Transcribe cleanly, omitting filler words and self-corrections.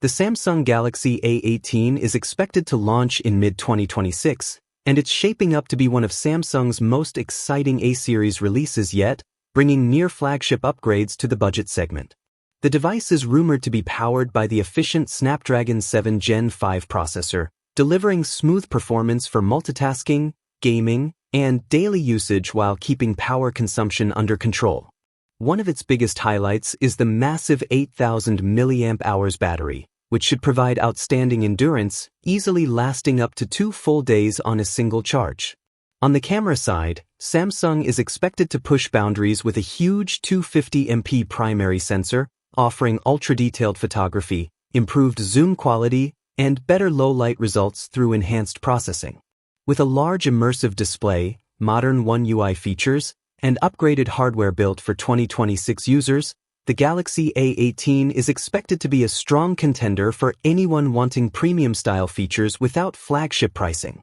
The Samsung Galaxy A18 is expected to launch in mid-2026, and it's shaping up to be one of Samsung's most exciting A-series releases yet, bringing near-flagship upgrades to the budget segment. The device is rumored to be powered by the efficient Snapdragon 7 Gen 5 processor, delivering smooth performance for multitasking, gaming, and daily usage while keeping power consumption under control. One of its biggest highlights is the massive 8000 mAh battery, which should provide outstanding endurance, easily lasting up to 2 full days on a single charge. On the camera side, Samsung is expected to push boundaries with a huge 250MP primary sensor, offering ultra-detailed photography, improved zoom quality, and better low-light results through enhanced processing. With a large immersive display, modern One UI features, and upgraded hardware built for 2026 users, the Galaxy A18 is expected to be a strong contender for anyone wanting premium-style features without flagship pricing.